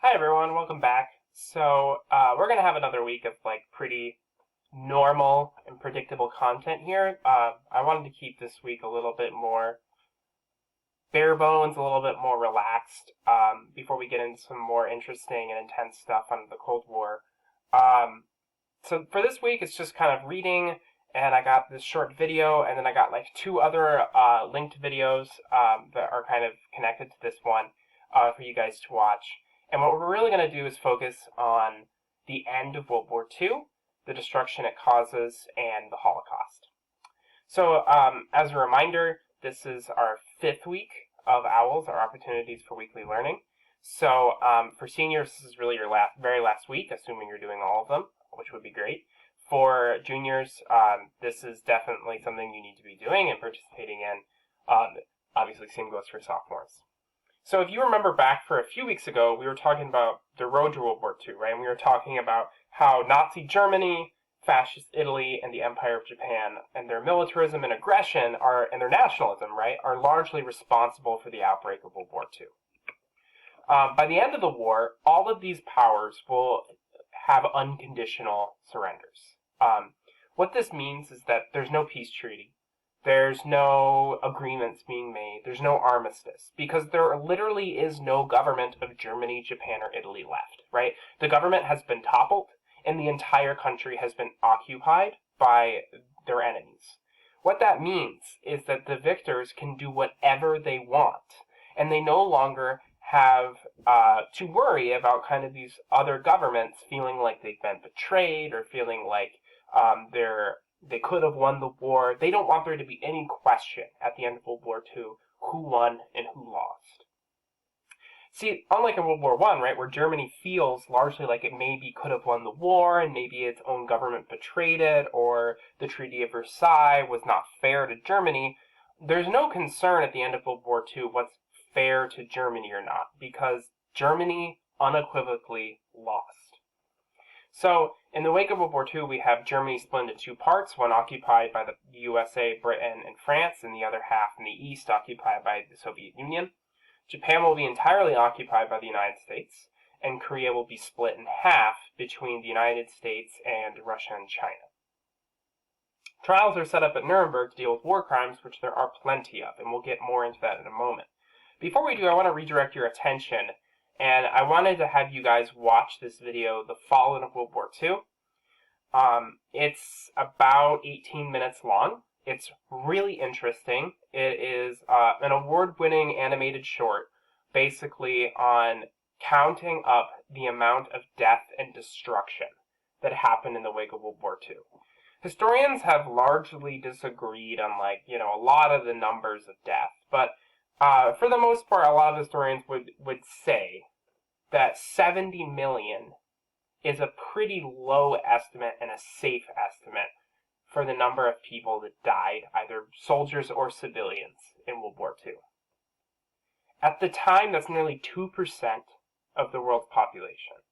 Hi everyone, welcome back. We're gonna have another week of pretty normal and predictable content here. I wanted to keep this week a little bit more bare bones, a little bit more relaxed, before we get into some more interesting and intense stuff on the Cold War. So for this week, it's just kind of reading, and I got this short video, and then I got like two other linked videos that are kind of connected to this one for you guys to watch. And what we're really going to do is focus on the end of World War II, the destruction it causes, and the Holocaust. So as a reminder, this is our 5th week of OWLs, our Opportunities for Weekly Learning. So for seniors, this is really your very last week, assuming you're doing all of them, which would be great. For juniors, this is definitely something you need to be doing and participating in. Obviously, same goes for sophomores. So if you remember back for a few weeks ago, we were talking about the road to World War II, right? And we were talking about how Nazi Germany, Fascist Italy, and the Empire of Japan, and their militarism and aggression and their nationalism, right, are largely responsible for the outbreak of World War II. By the end of the war, all of these powers will have unconditional surrenders. What this means is that there's no peace treaty. There's no agreements being made. There's no armistice because there literally is no government of Germany, Japan, or Italy left, right? The government has been toppled and the entire country has been occupied by their enemies. What that means is that the victors can do whatever they want and they no longer have to worry about kind of these other governments feeling like they've been betrayed or feeling like they could have won the war. They don't want there to be any question at the end of World War II who won and who lost. See, unlike in World War I, right, where Germany feels largely like it maybe could have won the war and maybe its own government betrayed it or the Treaty of Versailles was not fair to Germany, there's no concern at the end of World War II what's fair to Germany or not because Germany unequivocally lost. So, in the wake of World War II, we have Germany split into two parts, one occupied by the USA, Britain, and France, and the other half in the east occupied by the Soviet Union. Japan will be entirely occupied by the United States, and Korea will be split in half between the United States and Russia and China. Trials are set up at Nuremberg to deal with war crimes, which there are plenty of, and we'll get more into that in a moment. Before we do, I want to redirect your attention and I wanted to have you guys watch this video, The Fallout of World War II. It's about 18 minutes long. It's really interesting. It is an award-winning animated short, basically on counting up the amount of death and destruction that happened in the wake of World War II. Historians have largely disagreed on, a lot of the numbers of death, but for the most part, a lot of historians would say that 70 million is a pretty low estimate and a safe estimate for the number of people that died, either soldiers or civilians, in World War II. At the time, that's nearly 2% of the world's population.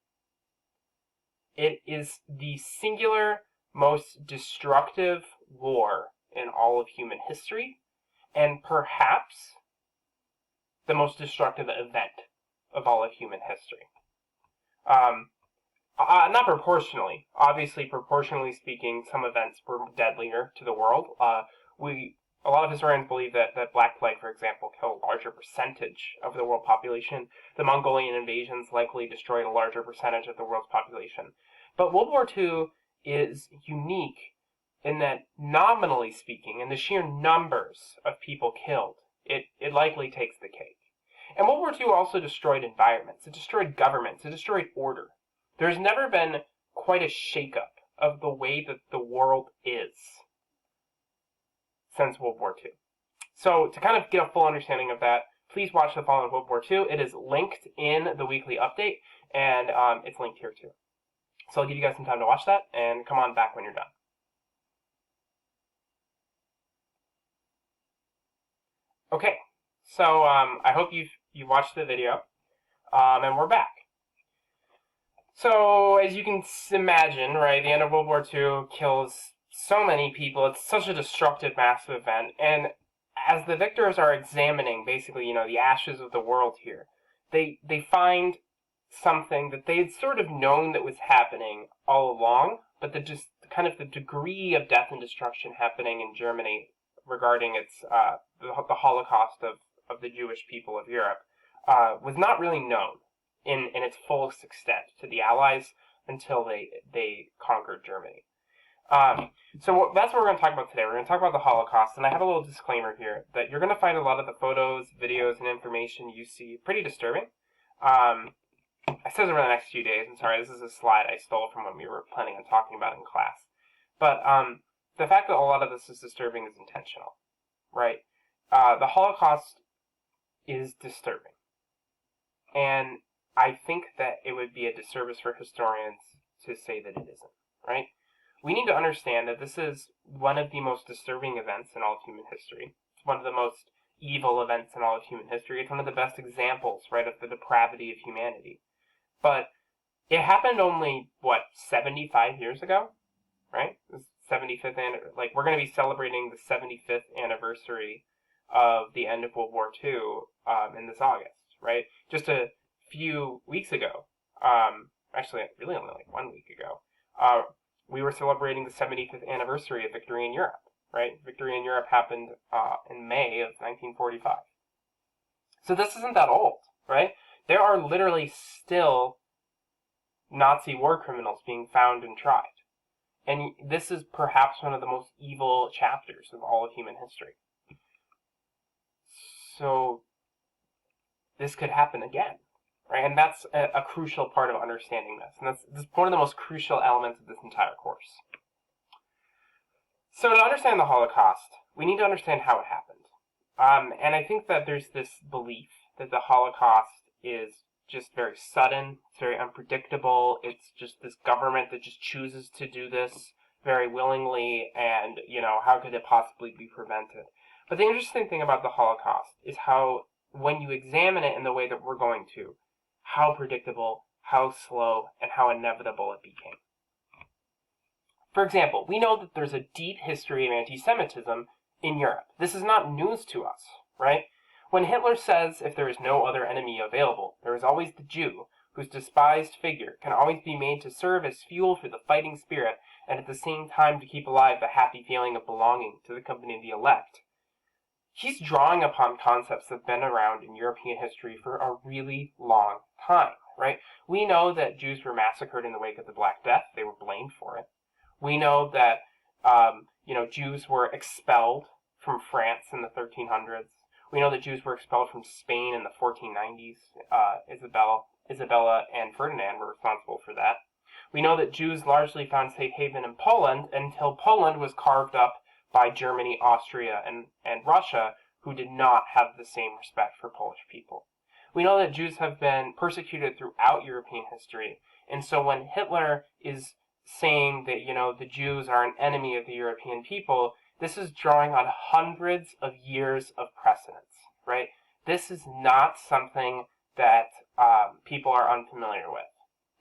It is the singular most destructive war in all of human history, and perhaps the most destructive event of all of human history. Not proportionally. Obviously, proportionally speaking, some events were deadlier to the world. A lot of historians believe that Black Plague, for example, killed a larger percentage of the world population. The Mongolian invasions likely destroyed a larger percentage of the world's population. But World War II is unique in that, nominally speaking, in the sheer numbers of people killed, it likely takes the cake. And World War II also destroyed environments. It destroyed governments. It destroyed order. There's never been quite a shakeup of the way that the world is since World War II. So to kind of get a full understanding of that, please watch The Fall of World War II. It is linked in the weekly update, and it's linked here too. So I'll give you guys some time to watch that, and come on back when you're done. Okay, so I hope you've watched the video, and we're back. So, as you can imagine, right, the end of World War II kills so many people. It's such a destructive, massive event. And as the victors are examining, basically, the ashes of the world here, they find something that they had sort of known that was happening all along, but just kind of the degree of death and destruction happening in Germany regarding its the Holocaust of the Jewish people of Europe was not really known in its fullest extent to the Allies until they conquered Germany. So that's what we're going to talk about today. We're going to talk about the Holocaust, and I have a little disclaimer here that you're going to find a lot of the photos, videos, and information you see pretty disturbing. It says over the next few days. I'm sorry, this is a slide I stole from when we were planning on talking about in class. But the fact that a lot of this is disturbing is intentional, right? The Holocaust is disturbing. And I think that it would be a disservice for historians to say that it isn't, right? We need to understand that this is one of the most disturbing events in all of human history. It's one of the most evil events in all of human history. It's one of the best examples, right, of the depravity of humanity. But it happened only, 75 years ago, right? This 75th, we're going to be celebrating the 75th anniversary of the end of World War II in this August, right? Just a few weeks ago, actually, really only 1 week ago, we were celebrating the 75th anniversary of victory in Europe, right? Victory in Europe happened in May of 1945. So this isn't that old, right? There are literally still Nazi war criminals being found and tried. And this is perhaps one of the most evil chapters of all of human history. So this could happen again, right? And that's a crucial part of understanding this. And that's one of the most crucial elements of this entire course. So to understand the Holocaust, we need to understand how it happened. And I think that there's this belief that the Holocaust is just very sudden, it's very unpredictable, it's just this government that just chooses to do this very willingly, and, how could it possibly be prevented? But the interesting thing about the Holocaust is how, when you examine it in the way that we're going to, how predictable, how slow, and how inevitable it became. For example, we know that there's a deep history of anti-Semitism in Europe. This is not news to us, right? When Hitler says, if there is no other enemy available, there is always the Jew, whose despised figure can always be made to serve as fuel for the fighting spirit, and at the same time to keep alive the happy feeling of belonging to the company of the elect, he's drawing upon concepts that have been around in European history for a really long time, right? We know that Jews were massacred in the wake of the Black Death. They were blamed for it. We know that, Jews were expelled from France in the 1300s. We know that Jews were expelled from Spain in the 1490s. Isabella and Ferdinand were responsible for that. We know that Jews largely found safe haven in Poland until Poland was carved up by Germany, Austria, and Russia, who did not have the same respect for Polish people. We know that Jews have been persecuted throughout European history, and so when Hitler is saying that, the Jews are an enemy of the European people, this is drawing on hundreds of years of precedence, right? This is not something that people are unfamiliar with.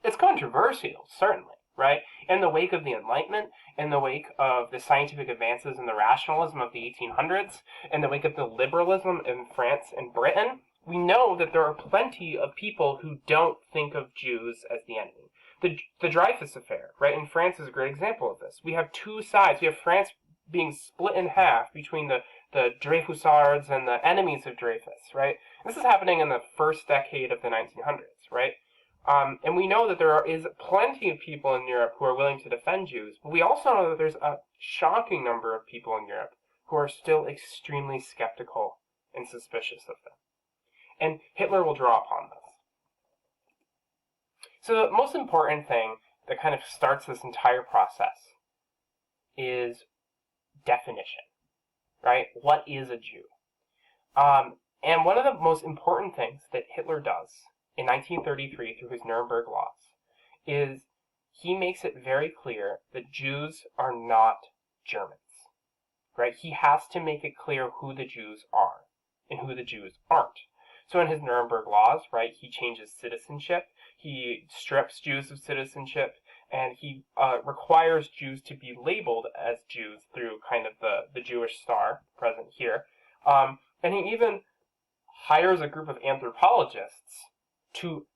It's controversial, certainly, right? In the wake of the Enlightenment, in the wake of the scientific advances and the rationalism of the 1800s, in the wake of the liberalism in France and Britain, we know that there are plenty of people who don't think of Jews as the enemy. The Dreyfus Affair, right, in France is a great example of this. We have two sides. We have France being split in half between the Dreyfusards and the enemies of Dreyfus, right? This is happening in the first decade of the 1900s, right? And we know that there is plenty of people in Europe who are willing to defend Jews, but we also know that there's a shocking number of people in Europe who are still extremely skeptical and suspicious of them. And Hitler will draw upon this. So the most important thing that kind of starts this entire process is definition, right? What is a Jew? And one of the most important things that Hitler does in 1933 through his Nuremberg laws is he makes it very clear that Jews are not Germans, right? He has to make it clear who the Jews are and who the Jews aren't. So in his Nuremberg laws, right, he changes citizenship, he strips Jews of citizenship, and he requires Jews to be labeled as Jews through kind of the Jewish star present here. And he even hires a group of anthropologists to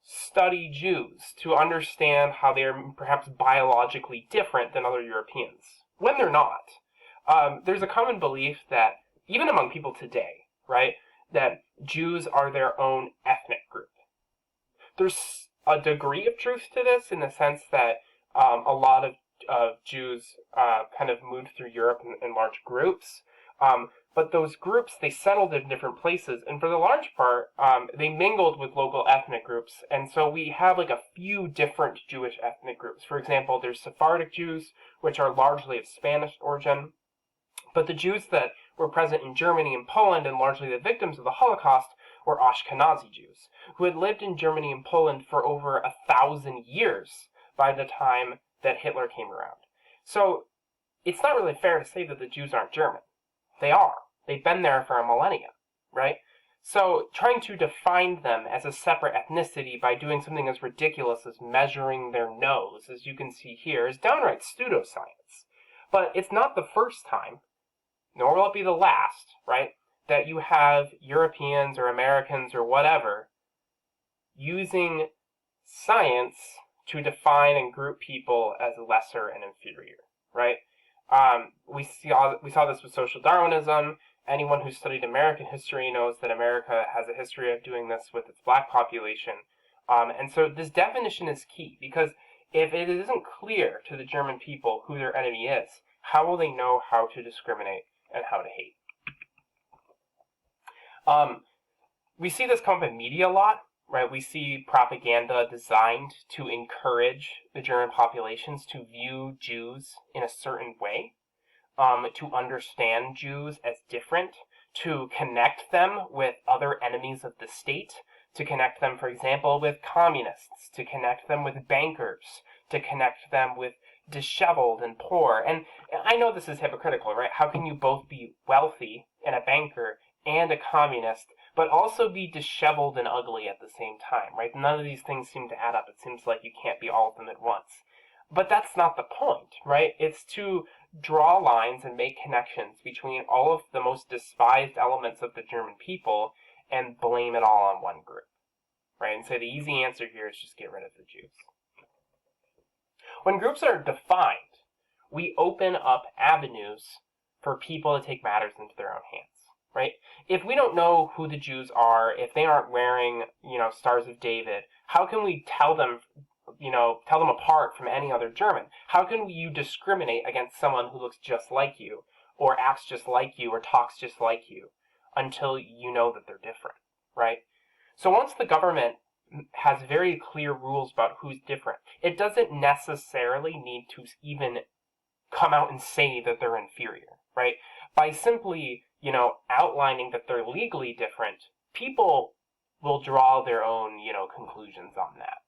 study Jews to understand how they are perhaps biologically different than other Europeans, when they're not. There's a common belief that, even among people today, right, that Jews are their own ethnic group. There's a degree of truth to this in the sense that a lot of Jews kind of moved through Europe in large groups. But those groups, they settled in different places, and for the large part, they mingled with local ethnic groups, and so we have like a few different Jewish ethnic groups. For example, there's Sephardic Jews, which are largely of Spanish origin, but the Jews that were present in Germany and Poland, and largely the victims of the Holocaust, were Ashkenazi Jews, who had lived in Germany and Poland for over 1,000 years by the time that Hitler came around. So it's not really fair to say that the Jews aren't German. They are. They've been there for a millennia, right? So trying to define them as a separate ethnicity by doing something as ridiculous as measuring their nose, as you can see here, is downright pseudoscience. But it's not the first time, nor will it be the last, right, that you have Europeans or Americans or whatever using science to define and group people as lesser and inferior, right? We saw this with social Darwinism. Anyone who's studied American history knows that America has a history of doing this with its black population. And so this definition is key, because if it isn't clear to the German people who their enemy is, how will they know how to discriminate and how to hate? We see this come up in media a lot, right? We see propaganda designed to encourage the German populations to view Jews in a certain way, to understand Jews as different, to connect them with other enemies of the state, to connect them, for example, with communists, to connect them with bankers, to connect them with disheveled and poor. And I know this is hypocritical, right? How can you both be wealthy and a banker and a communist, but also be disheveled and ugly at the same time, right? None of these things seem to add up. It seems like you can't be all of them at once. But that's not the point, right? It's to draw lines and make connections between all of the most despised elements of the German people and blame it all on one group, right? And so the easy answer here is just get rid of the Jews. When groups are defined, we open up avenues for people to take matters into their own hands, right? If we don't know who the Jews are, if they aren't wearing, Stars of David, how can we tell them apart from any other German? How can you discriminate against someone who looks just like you, or acts just like you, or talks just like you, until you know that they're different, right? So once the government has very clear rules about who's different, it doesn't necessarily need to even come out and say that they're inferior, right? By simply, outlining that they're legally different, people will draw their own, conclusions on that.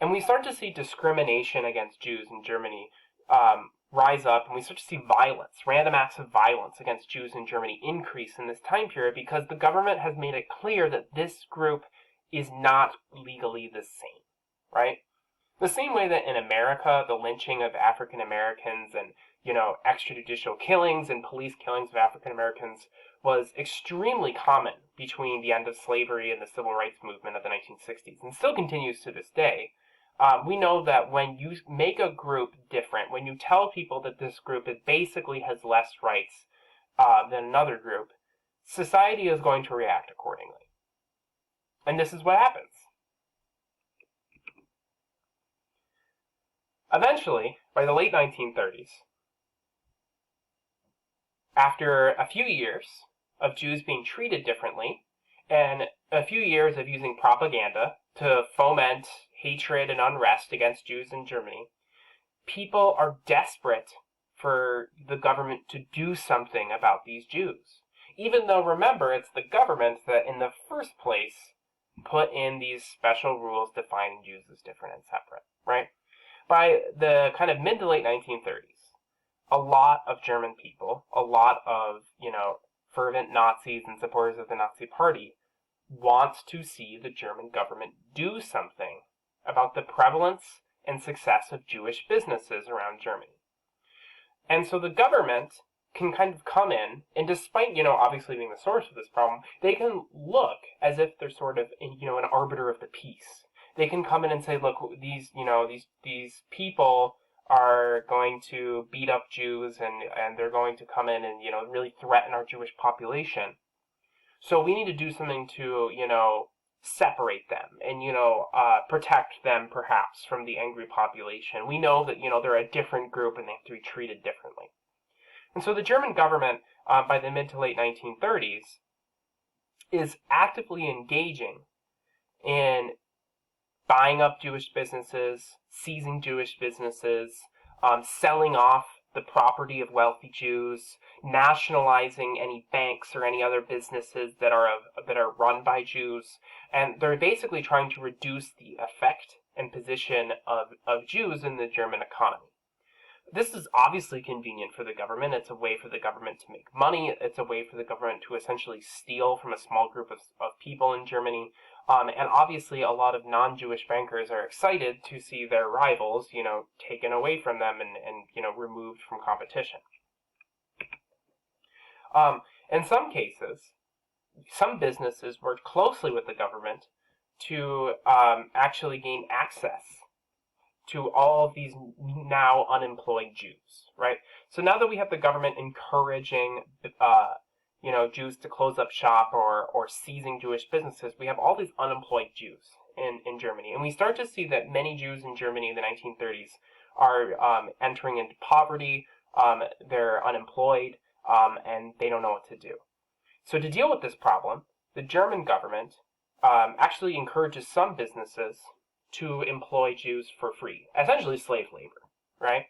And we start to see discrimination against Jews in Germany rise up, and we start to see violence, random acts of violence against Jews in Germany increase in this time period, because the government has made it clear that this group is not legally the same, right? The same way that in America, the lynching of African Americans and, extrajudicial killings and police killings of African Americans was extremely common between the end of slavery and the civil rights movement of the 1960s, and still continues to this day. We know that when you make a group different, when you tell people that this group basically has less rights than another group, society is going to react accordingly. And this is what happens. Eventually, by the late 1930s, after a few years of Jews being treated differently, and a few years of using propaganda to foment hatred and unrest against Jews in Germany, people are desperate for the government to do something about these Jews. Even though, remember, it's the government that in the first place put in these special rules defining Jews as different and separate, right? By the kind of mid to late 1930s, a lot of German people, a lot of, fervent Nazis and supporters of the Nazi Party want to see the German government do something about the prevalence and success of Jewish businesses around Germany. And so the government can kind of come in, and despite, obviously being the source of this problem, they can look as if they're sort of, an arbiter of the peace. they can come in and say, look, these people are going to beat up Jews, and they're going to come in and, really threaten our Jewish population. So we need to do something to, separate them and, protect them perhaps from the angry population. We know that, they're a different group and they have to be treated differently. And so the German government, by the mid to late 1930s, is actively engaging in buying up Jewish businesses, seizing Jewish businesses, selling off the property of wealthy Jews, nationalizing any banks or any other businesses that are run by Jews, and they're basically trying to reduce the effect and position of Jews in the German economy. This is obviously convenient for the government. It's a way for the government to make money. It's a way for the government to essentially steal from a small group of people in Germany. And obviously a lot of non-Jewish bankers are excited to see their rivals, taken away from them and removed from competition. In some cases, some businesses worked closely with the government to actually gain access to all of these now unemployed Jews, right? So now that we have the government encouraging, Jews to close up shop or seizing Jewish businesses, we have all these unemployed Jews in Germany. And we start to see that many Jews in Germany in the 1930s are entering into poverty, they're unemployed, and they don't know what to do. So to deal with this problem, the German government actually encourages some businesses to employ Jews for free, essentially slave labor, right?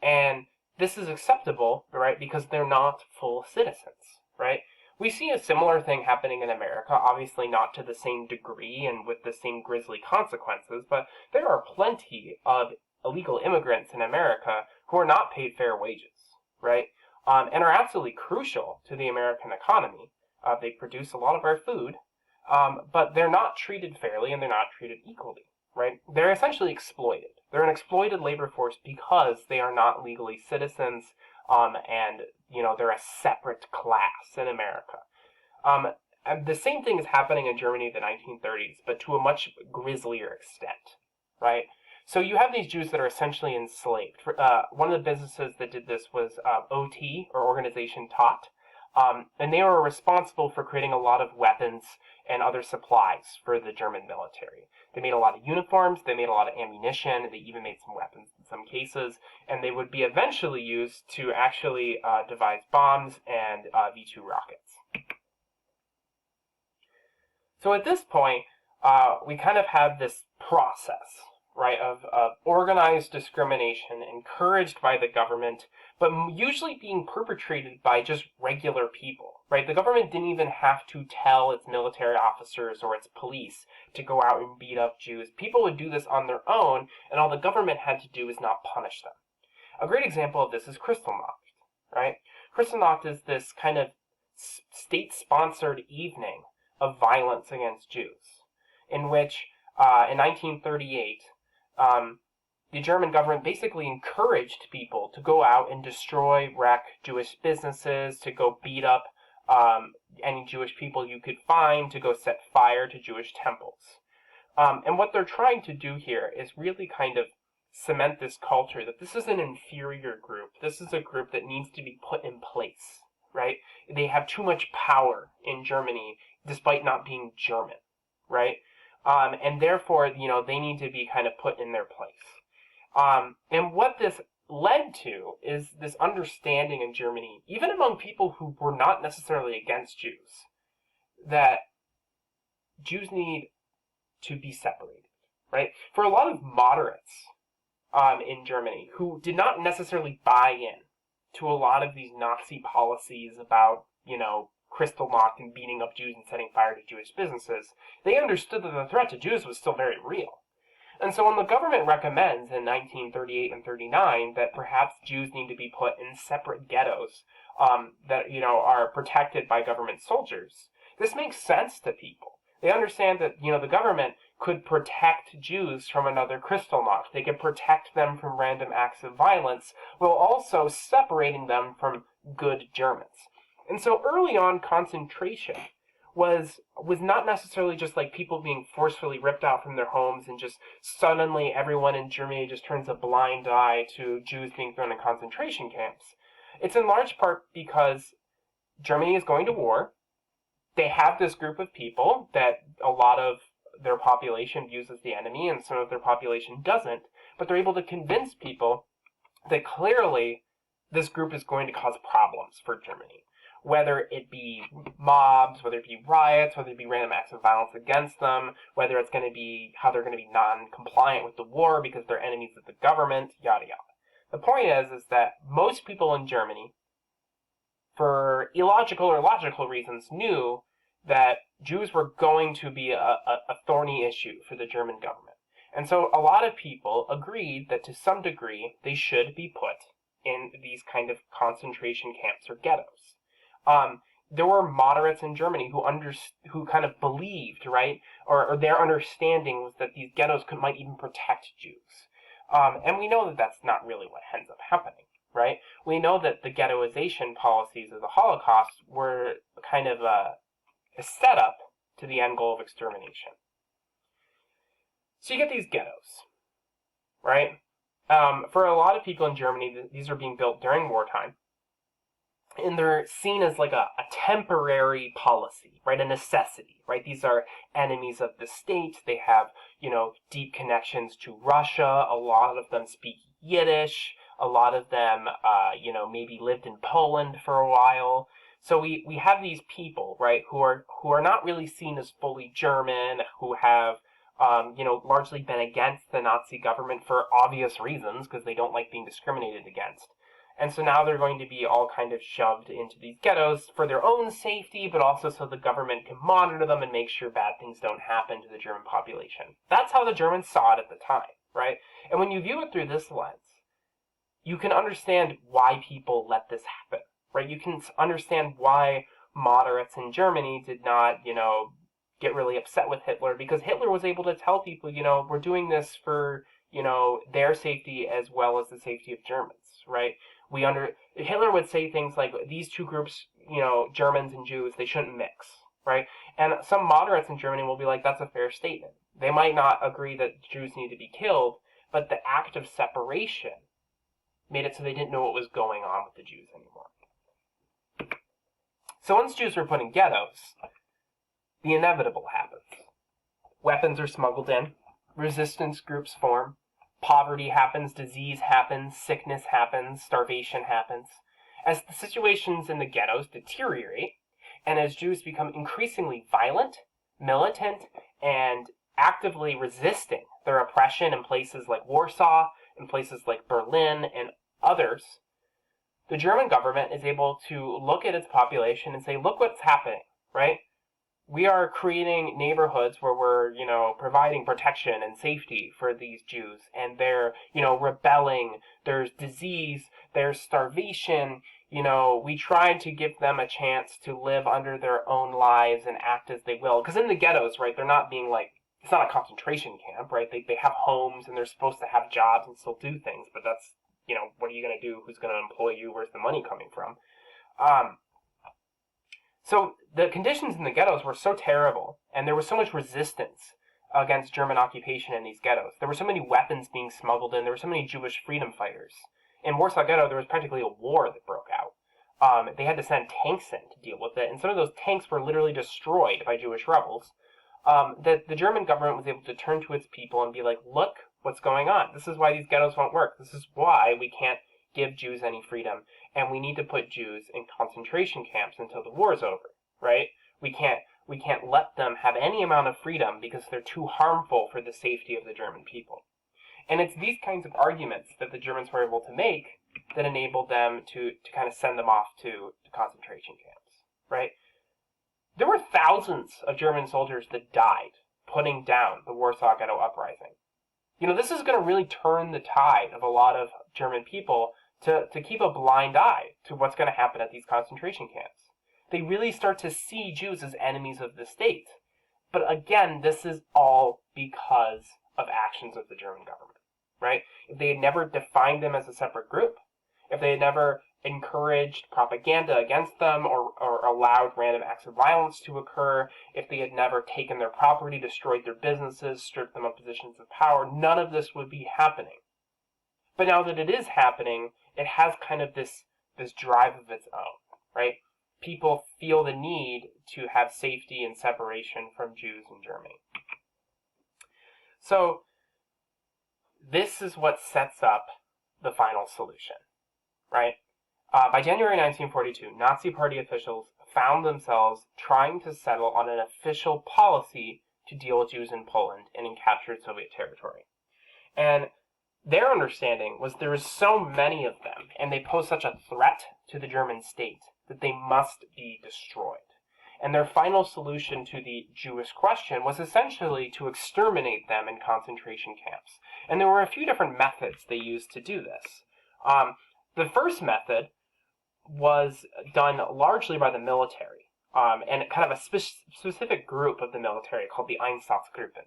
And this is acceptable, right, because they're not full citizens, right? We see a similar thing happening in America, obviously not to the same degree and with the same grisly consequences, but there are plenty of illegal immigrants in America who are not paid fair wages, right? And are absolutely crucial to the American economy. They produce a lot of our food, but they're not treated fairly and they're not treated equally, right? They're essentially exploited. They're an exploited labor force because they are not legally citizens, and they're a separate class in America. And the same thing is happening in Germany in the 1930s, but to a much grislier extent, right? So you have these Jews that are essentially enslaved. One of the businesses that did this was OT, or Organization Tot, and they were responsible for creating a lot of weapons and other supplies for the German military. They made a lot of uniforms, they made a lot of ammunition, they even made some weapons in some cases, and they would be eventually used to actually devise bombs and V-2 rockets. So at this point, we kind of have this process, right, of organized discrimination encouraged by the government, but usually being perpetrated by just regular people, right? The government didn't even have to tell its military officers or its police to go out and beat up Jews. People would do this on their own, and all the government had to do is not punish them. A great example of this is Kristallnacht, right? Kristallnacht is this kind of state-sponsored evening of violence against Jews, in which, in 1938, the German government basically encouraged people to go out and destroy, wreck Jewish businesses, to go beat up any Jewish people you could find, to go set fire to Jewish temples. And what they're trying to do here is really kind of cement this culture that this is an inferior group. This is a group that needs to be put in place, right? They have too much power in Germany, despite not being German, right? And therefore, they need to be kind of put in their place. And what this led to is this understanding in Germany, even among people who were not necessarily against Jews, that Jews need to be separated, right? For a lot of moderates in Germany who did not necessarily buy in to a lot of these Nazi policies about, Kristallnacht and beating up Jews and setting fire to Jewish businesses, they understood that the threat to Jews was still very real. And so when the government recommends in 1938 and 39 that perhaps Jews need to be put in separate ghettos that, are protected by government soldiers, this makes sense to people. They understand that, the government could protect Jews from another Kristallnacht. They could protect them from random acts of violence while also separating them from good Germans. And so early on, concentration was not necessarily just like people being forcefully ripped out from their homes and just suddenly everyone in Germany just turns a blind eye to Jews being thrown in concentration camps. It's in large part because Germany is going to war. They have this group of people that a lot of their population views as the enemy and some of their population doesn't, but they're able to convince people that clearly this group is going to cause problems for Germany. Whether it be mobs, whether it be riots, whether it be random acts of violence against them, whether it's going to be how they're going to be non-compliant with the war because they're enemies of the government, yada yada. The point is that most people in Germany, for illogical or logical reasons, knew that Jews were going to be a thorny issue for the German government. And so a lot of people agreed that to some degree they should be put in these kind of concentration camps or ghettos. There were moderates in Germany who kind of believed, right, or their understanding was that these ghettos might even protect Jews. And we know that that's not really what ends up happening, right? We know that the ghettoization policies of the Holocaust were kind of a setup to the end goal of extermination. So you get these ghettos, right? For a lot of people in Germany, these are being built during wartime. And they're seen as like a temporary policy, right? A necessity, right? These are enemies of the state. They have, deep connections to Russia. A lot of them speak Yiddish. A lot of them, maybe lived in Poland for a while. So we have these people, right, who are not really seen as fully German, who have, largely been against the Nazi government for obvious reasons, because they don't like being discriminated against. And so now they're going to be all kind of shoved into these ghettos for their own safety, but also so the government can monitor them and make sure bad things don't happen to the German population. That's how the Germans saw it at the time, right? And when you view it through this lens, you can understand why people let this happen, right? You can understand why moderates in Germany did not, get really upset with Hitler, because Hitler was able to tell people, we're doing this for, their safety as well as the safety of Germans, right? Hitler would say things like, these two groups, Germans and Jews, they shouldn't mix, right? And some moderates in Germany will be like, that's a fair statement. They might not agree that Jews need to be killed, but the act of separation made it so they didn't know what was going on with the Jews anymore. So once Jews were put in ghettos, the inevitable happens. Weapons are smuggled in, resistance groups form, poverty happens, disease happens, sickness happens, starvation happens. As the situations in the ghettos deteriorate, and as Jews become increasingly violent, militant, and actively resisting their oppression in places like Warsaw, in places like Berlin, and others, the German government is able to look at its population and say, look what's happening, right? We are creating neighborhoods where we're, providing protection and safety for these Jews, and they're, rebelling. There's disease, there's starvation. We try to give them a chance to live under their own lives and act as they will. Because in the ghettos, right, they're not being like, it's not a concentration camp, right? They have homes and they're supposed to have jobs and still do things, but that's, what are you going to do? Who's going to employ you? Where's the money coming from? So the conditions in the ghettos were so terrible, and there was so much resistance against German occupation in these ghettos. There were so many weapons being smuggled in. There were so many Jewish freedom fighters. In Warsaw Ghetto, there was practically a war that broke out. They had to send tanks in to deal with it, and some of those tanks were literally destroyed by Jewish rebels. That the German government was able to turn to its people and be like, look what's going on. This is why these ghettos won't work. This is why we can't give Jews any freedom, and we need to put Jews in concentration camps until the war's over, right? We can't let them have any amount of freedom because they're too harmful for the safety of the German people. And it's these kinds of arguments that the Germans were able to make that enabled them to kind of send them off to concentration camps, right? There were thousands of German soldiers that died putting down the Warsaw Ghetto Uprising. This is going to really turn the tide of a lot of German people to keep a blind eye to what's going to happen at these concentration camps. They really start to see Jews as enemies of the state. But again, this is all because of actions of the German government, right? If they had never defined them as a separate group, if they had never encouraged propaganda against them or allowed random acts of violence to occur, if they had never taken their property, destroyed their businesses, stripped them of positions of power, none of this would be happening. But now that it is happening, it has kind of this drive of its own, right? People feel the need to have safety and separation from Jews in Germany. So this is what sets up the final solution, right? By January 1942, Nazi Party officials found themselves trying to settle on an official policy to deal with Jews in Poland and in captured Soviet territory. And their understanding was there was so many of them, and they pose such a threat to the German state, that they must be destroyed. And their final solution to the Jewish question was essentially to exterminate them in concentration camps. And there were a few different methods they used to do this. The first method was done largely by the military, and kind of a specific group of the military called the EINSATZGRUPPEN.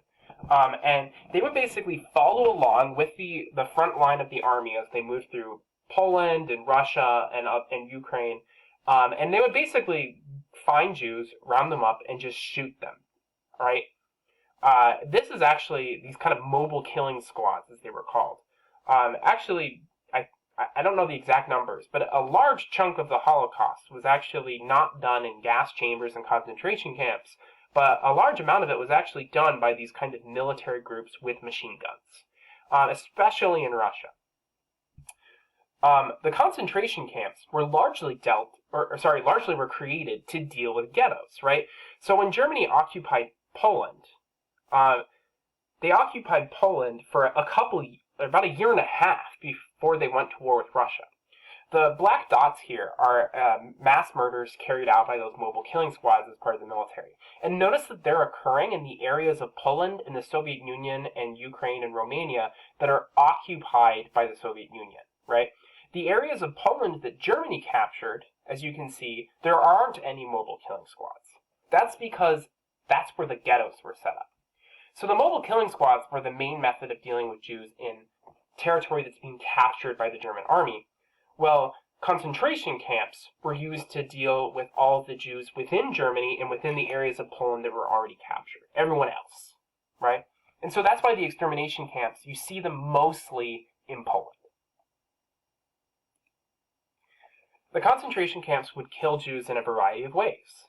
And they would basically follow along with the front line of the army as they moved through Poland and Russia and Ukraine. And they would basically find Jews, round them up, and just shoot them. All right? This is actually these kind of mobile killing squads, as they were called. Actually, I don't know the exact numbers, but a large chunk of the Holocaust was actually not done in gas chambers and concentration camps, but a large amount of it was actually done by these kind of military groups with machine guns, especially in Russia. The concentration camps were largely were created to deal with ghettos, right? So when Germany occupied Poland, they occupied Poland for about a year and a half before they went to war with Russia. The black dots here are mass murders carried out by those mobile killing squads as part of the military. And notice that they're occurring in the areas of Poland and the Soviet Union and Ukraine and Romania that are occupied by the Soviet Union, right? The areas of Poland that Germany captured, as you can see, there aren't any mobile killing squads. That's because that's where the ghettos were set up. So the mobile killing squads were the main method of dealing with Jews in territory that's being captured by the German army. Well, concentration camps were used to deal with all of the Jews within Germany and within the areas of Poland that were already captured. Everyone else, right? And so that's why the extermination camps, you see them mostly in Poland. The concentration camps would kill Jews in a variety of ways.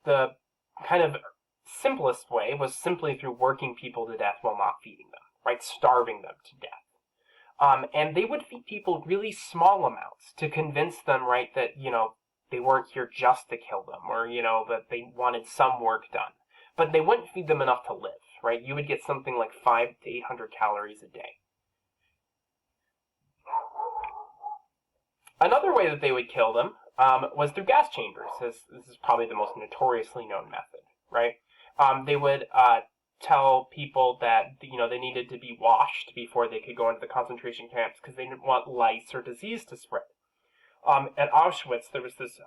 The kind of simplest way was simply through working people to death while not feeding them, right? Starving them to death. And they would feed people really small amounts to convince them, right, that, they weren't here just to kill them, or, that they wanted some work done. But they wouldn't feed them enough to live, right? You would get something like 500 to 800 calories a day. Another way that they would kill them was through gas chambers. This is probably the most notoriously known method, right? They would tell people that they needed to be washed before they could go into the concentration camps because they didn't want lice or disease to spread. At Auschwitz, there was this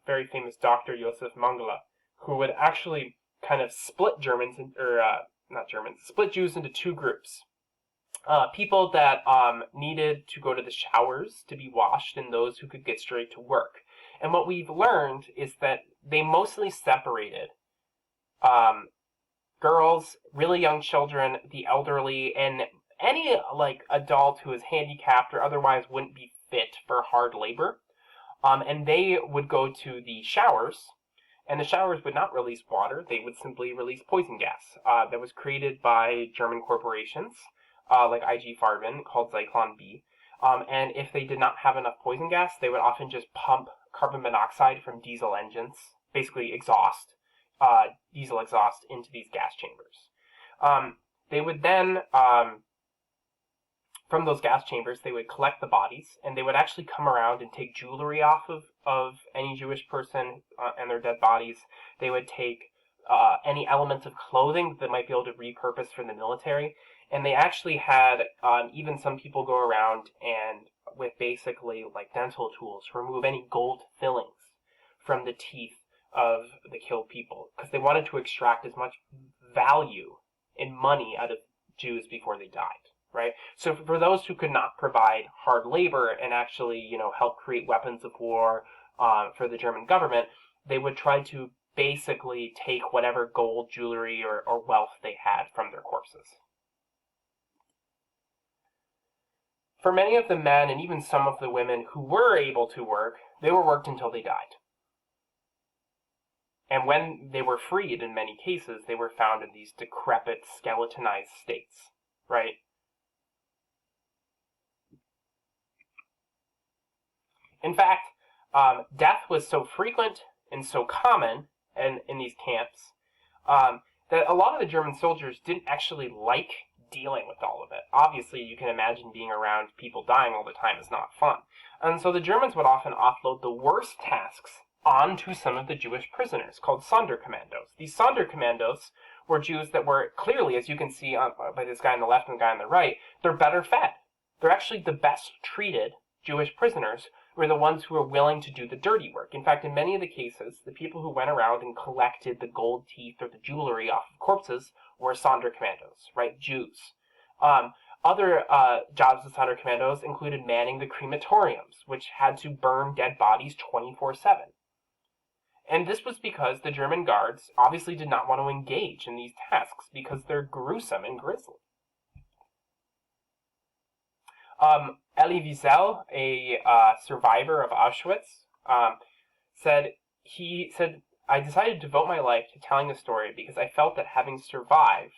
very famous doctor, Josef Mengele, who would actually kind of split split Jews into two groups. People that needed to go to the showers to be washed and those who could get straight to work. And what we've learned is that they mostly separated girls, really young children, the elderly, and any adult who is handicapped or otherwise wouldn't be fit for hard labor. And they would go to the showers, and the showers would not release water. They would simply release poison gas that was created by German corporations like IG Farben, called Zyklon B. And if they did not have enough poison gas, they would often just pump carbon monoxide from diesel engines, basically diesel exhaust, into these gas chambers. They would then, from those gas chambers, they would collect the bodies, and they would actually come around and take jewelry off of any Jewish person and their dead bodies. They would take any elements of clothing that they might be able to repurpose for the military. And they actually had even some people go around and with basically dental tools remove any gold fillings from the teeth of the killed people because they wanted to extract as much value and money out of Jews before they died, right? So for those who could not provide hard labor and actually, help create weapons of war for the German government, they would try to basically take whatever gold, jewelry, or wealth they had from their corpses. For many of the men and even some of the women who were able to work, they were worked until they died. And when they were freed, in many cases, they were found in these decrepit, skeletonized states, right? In fact, death was so frequent and so common in these camps that a lot of the German soldiers didn't actually like dealing with all of it. Obviously, you can imagine being around people dying all the time is not fun. And so the Germans would often offload the worst tasks onto some of the Jewish prisoners, called Sonderkommandos. These Sonderkommandos were Jews that were clearly, as you can see by this guy on the left and the guy on the right, they're better fed. They're actually the best treated Jewish prisoners were the ones who were willing to do the dirty work. In fact, in many of the cases, the people who went around and collected the gold teeth or the jewelry off of corpses were Sonderkommandos, right? Jews. Other jobs of Sonderkommandos included manning the crematoriums, which had to burn dead bodies 24/7. And this was because the German guards obviously did not want to engage in these tasks because they're gruesome and grisly. Elie Wiesel, a survivor of Auschwitz, said, I decided to devote my life to telling the story because I felt that having survived,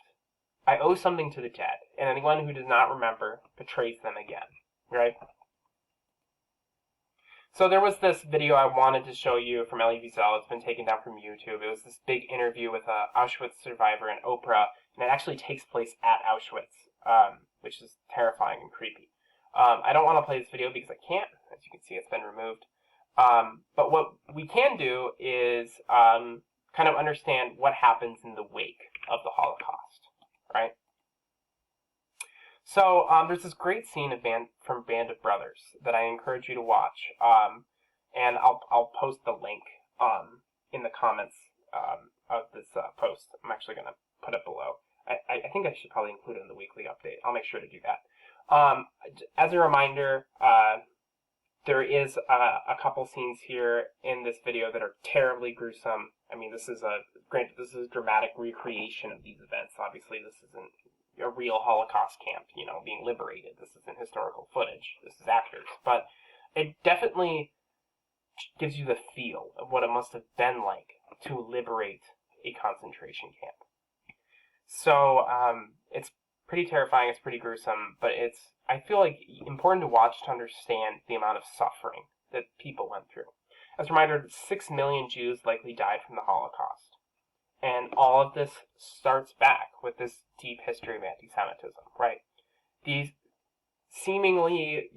I owe something to the dead, and anyone who does not remember betrays them again, right? So there was this video I wanted to show you from Elie Wiesel. It's been taken down from YouTube. It was this big interview with an Auschwitz survivor in Oprah, and it actually takes place at Auschwitz, which is terrifying and creepy. I don't want to play this video because I can't. As you can see, it's been removed. But what we can do is kind of understand what happens in the wake of the Holocaust, right? So there's this great scene from Band of Brothers that I encourage you to watch, and I'll post the link in the comments of this post. I'm actually going to put it below. I think I should probably include it in the weekly update. I'll make sure to do that. As a reminder, there is a couple scenes here in this video that are terribly gruesome. I mean, this is a dramatic recreation of these events. Obviously, this isn't a real Holocaust camp, being liberated. This isn't historical footage. This is actors. But it definitely gives you the feel of what it must have been like to liberate a concentration camp. So it's pretty terrifying, it's pretty gruesome, but I feel like, important to watch to understand the amount of suffering that people went through. As a reminder, 6 million Jews likely died from the Holocaust. And all of this starts back with this deep history of anti-Semitism, right? These seemingly,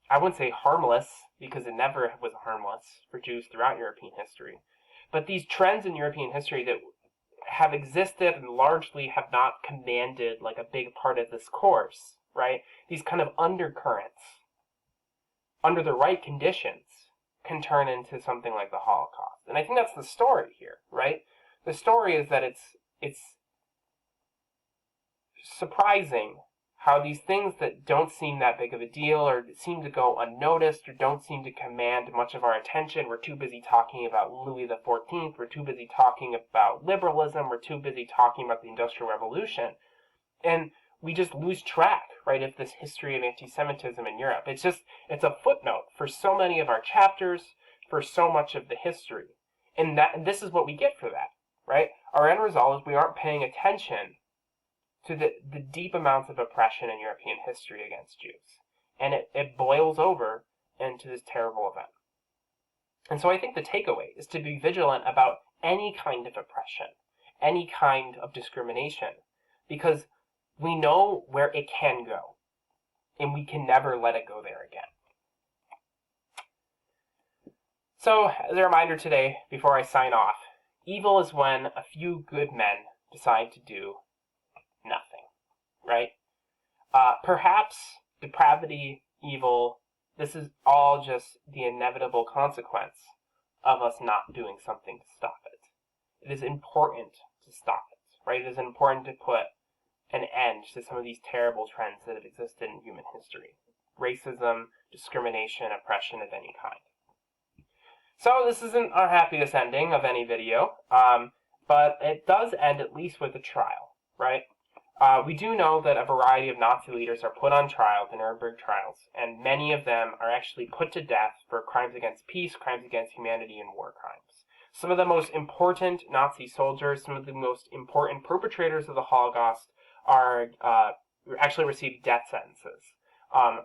I wouldn't say harmless, because it never was harmless for Jews throughout European history, but these trends in European history that have existed and largely have not commanded like a big part of this course, right? These kind of undercurrents, under the right conditions, can turn into something like the Holocaust. And I think that's the story here, right? The story is that it's surprising how these things that don't seem that big of a deal or seem to go unnoticed or don't seem to command much of our attention. We're too busy talking about Louis XIV. We're too busy talking about liberalism. We're too busy talking about the Industrial Revolution. And we just lose track, right, of this history of anti-Semitism in Europe. It's a footnote for so many of our chapters, for so much of the history. And this is what we get for that, right? Our end result is we aren't paying attention to the deep amounts of oppression in European history against Jews. And it boils over into this terrible event. And so I think the takeaway is to be vigilant about any kind of oppression, any kind of discrimination, because we know where it can go, and we can never let it go there again. So, as a reminder today, before I sign off, evil is when a few good men decide to do nothing, right? Perhaps depravity, evil, this is all just the inevitable consequence of us not doing something to stop it. It is important to stop it, right? It is important to put an end to some of these terrible trends that have existed in human history. Racism, discrimination, oppression of any kind. So this isn't our happiest ending of any video, but it does end at least with a trial, right? We do know that a variety of Nazi leaders are put on trial, the Nuremberg trials, and many of them are actually put to death for crimes against peace, crimes against humanity, and war crimes. Some of the most important Nazi soldiers, some of the most important perpetrators of the Holocaust are actually received death sentences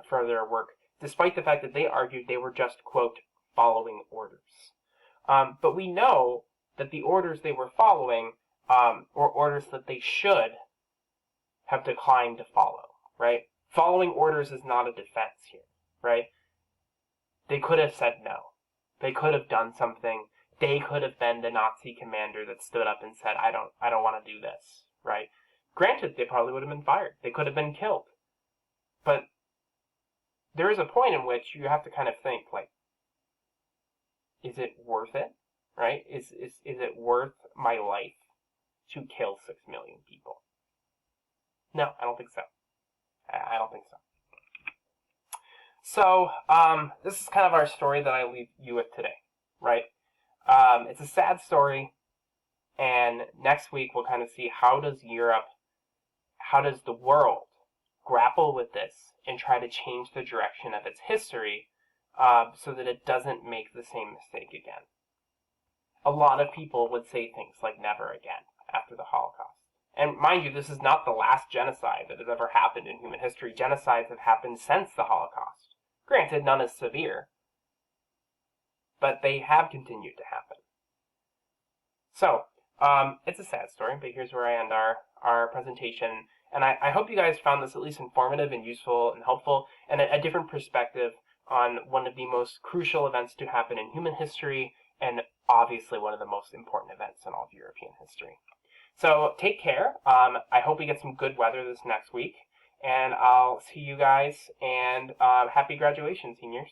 for their work, despite the fact that they argued they were just, quote, following orders. But we know that the orders they were following were orders that they should have declined to follow, right? Following orders is not a defense here, right? They could have said no. They could have done something. They could have been the Nazi commander that stood up and said, I don't want to do this, right? Granted, they probably would have been fired. They could have been killed. But there is a point in which you have to kind of think, like, is it worth it, right? Is it worth my life to kill 6 million people? No, I don't think so. I don't think so. So, this is kind of our story that I leave you with today, right? It's a sad story, and next week we'll kind of see how does the world grapple with this and try to change the direction of its history so that it doesn't make the same mistake again. A lot of people would say things like never again after the Holocaust. And mind you, this is not the last genocide that has ever happened in human history. Genocides have happened since the Holocaust. Granted, none as severe, but they have continued to happen. So, it's a sad story, but here's where I end our presentation. And I hope you guys found this at least informative and useful and helpful, and a different perspective on one of the most crucial events to happen in human history, and obviously one of the most important events in all of European history. So take care. I hope we get some good weather this next week, and I'll see you guys, and happy graduation, seniors.